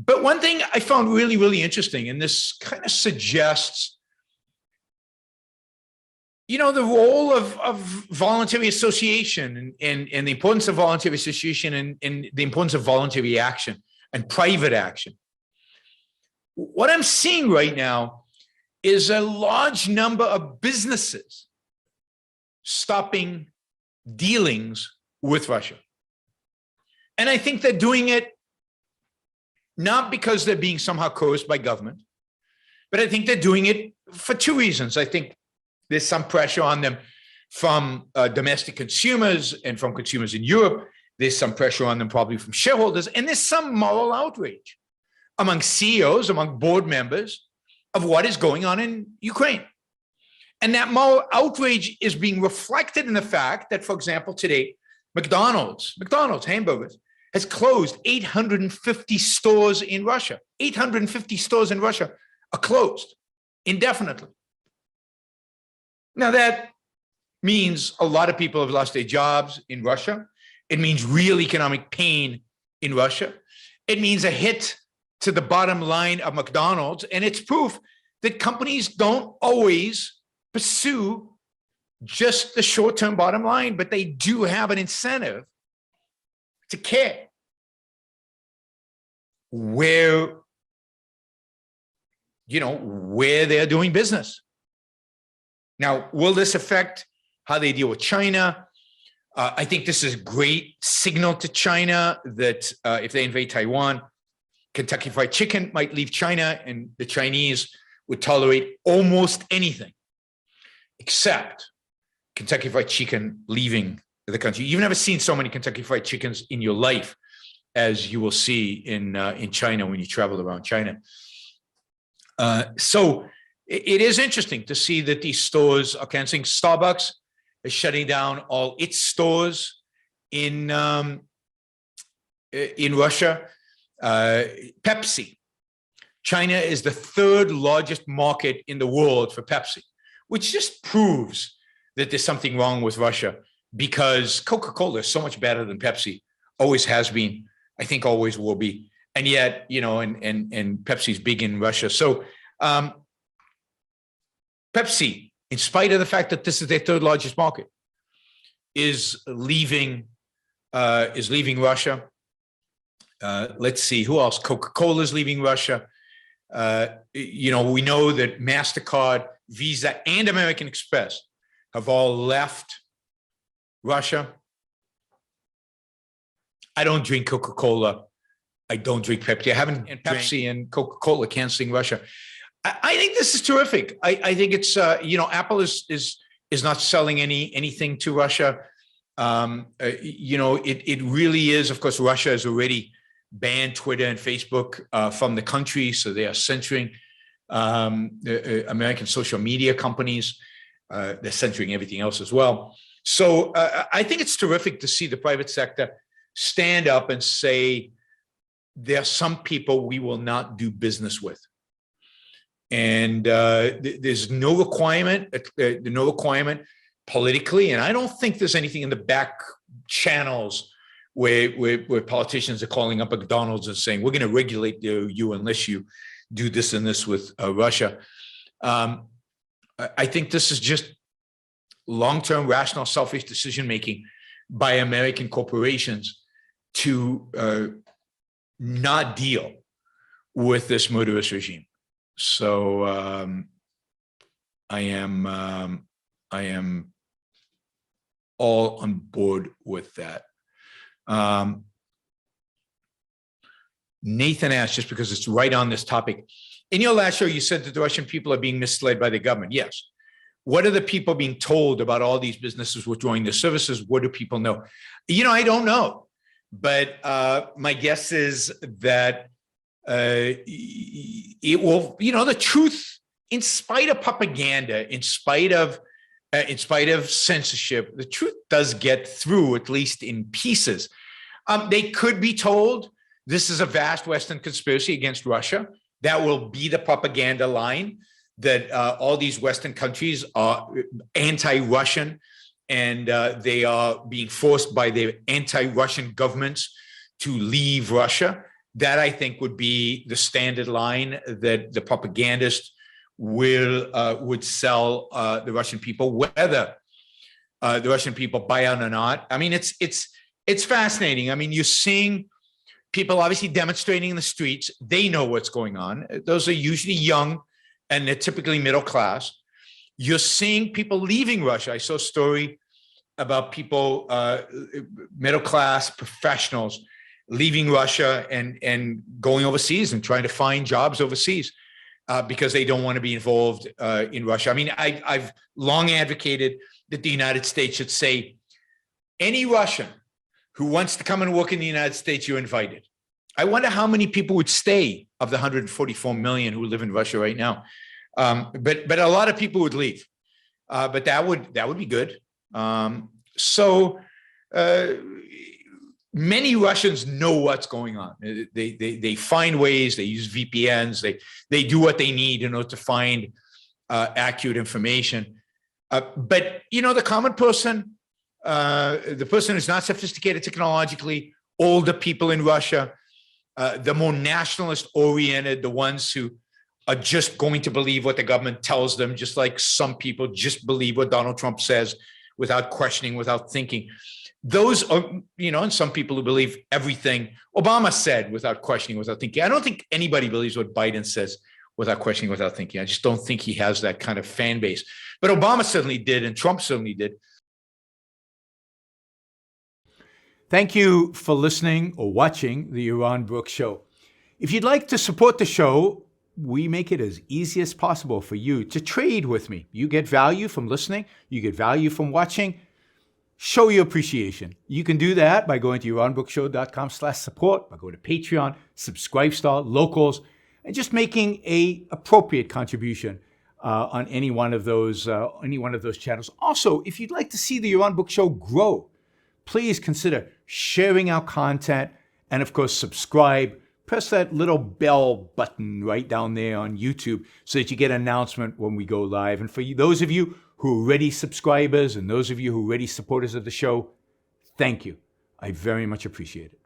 But one thing I found really, really interesting, and this kind of suggests, the role of voluntary association and the importance of voluntary association and the importance of voluntary action and private action. What I'm seeing right now is a large number of businesses stopping dealings with Russia. And I think they're doing it not because they're being somehow coerced by government, but I think they're doing it for two reasons. I think there's some pressure on them from domestic consumers and from consumers in Europe. There's some pressure on them probably from shareholders. And there's some moral outrage among CEOs, among board members of what is going on in Ukraine. And that moral outrage is being reflected in the fact that, for example, today, McDonald's hamburgers, has closed 850 stores in Russia. 850 stores in Russia are closed indefinitely. Now, that means a lot of people have lost their jobs in Russia. It means real economic pain in Russia. It means a hit to the bottom line of McDonald's. And it's proof that companies don't always pursue just the short-term bottom line, but they do have an incentive to care where they're doing business. Now, will this affect how they deal with China? I think this is a great signal to China that if they invade Taiwan, Kentucky Fried Chicken might leave China, and the Chinese would tolerate almost anything except Kentucky Fried Chicken leaving the country. You've never seen so many Kentucky Fried Chickens in your life as you will see in China when you travel around China. So it is interesting to see that these stores are canceling. Starbucks is shutting down all its stores in Russia. Pepsi. China is the third largest market in the world for Pepsi, which just proves that there's something wrong with Russia, because Coca-Cola is so much better than Pepsi, always has been, I think always will be. And yet, and Pepsi's big in Russia. So Pepsi, in spite of the fact that this is their third largest market, is leaving Russia. Let's see, who else? Coca-Cola is leaving Russia. We know that MasterCard, Visa, and American Express have all left Russia. I don't drink Coca-Cola. I don't drink Pepsi. I haven't. And Pepsi and Coca-Cola canceling Russia. I think this is terrific. I think it's Apple is not selling anything to Russia. It really is. Of course, Russia has already banned Twitter and Facebook from the country, so they are censoring the American social media companies. They're censoring everything else as well. So I think it's terrific to see the private sector stand up and say, there are some people we will not do business with. And there's no requirement politically, and I don't think there's anything in the back channels where politicians are calling up McDonald's and saying, we're going to regulate you unless you do this and this with Russia. I think this is just long-term, rational, selfish decision-making by American corporations to not deal with this murderous regime. So I am all on board with that. Nathan asked, just because it's right on this topic, in your last show, you said that the Russian people are being misled by the government. Yes. What are the people being told about all these businesses withdrawing their services? What do people know? I don't know. But my guess is that it will, the truth, in spite of propaganda, in spite of censorship, the truth does get through, at least in pieces. They could be told this is a vast Western conspiracy against Russia. That will be the propaganda line, that all these Western countries are anti-Russian and they are being forced by their anti-Russian governments to leave Russia. That, I think, would be the standard line that the propagandist would sell the Russian people, whether the Russian people buy out or not. I mean, it's fascinating. I mean, you're seeing people obviously demonstrating in the streets. They know what's going on. Those are usually young, and they're typically middle class. You're seeing people leaving Russia. I saw a story about people, middle class professionals, leaving Russia and going overseas and trying to find jobs overseas because they don't want to be involved in Russia. I mean, I've long advocated that the United States should say, any Russian who wants to come and work in the United States, you're invited. I wonder how many people would stay of the 144 million who live in Russia right now. But a lot of people would leave. But that would be good. Many Russians know what's going on. They find ways. They use VPNs. They do what they need in order to find accurate information. But the common person, the person who's not sophisticated technologically, older people in Russia, the more nationalist oriented, the ones who are just going to believe what the government tells them, just like some people just believe what Donald Trump says without questioning, without thinking. Those are, and some people who believe everything Obama said without questioning, without thinking. I don't think anybody believes what Biden says without questioning, without thinking. I just don't think he has that kind of fan base. But Obama certainly did, and Trump certainly did. Thank you for listening or watching the Yaron Brook Show. If you'd like to support the show, we make it as easy as possible for you to trade with me. You get value from listening. You get value from watching. Show your appreciation. You can do that by going to yaronbrookshow.com/support, by going to Patreon, Subscribestar, Locals, and just making a appropriate contribution on any one of those channels. Also, if you'd like to see the Yaron Brook Show grow, please consider sharing our content and, of course, subscribe. Press that little bell button right down there on YouTube so that you get an announcement when we go live. And for those of you who are already subscribers and those of you who are already supporters of the show, thank you. I very much appreciate it.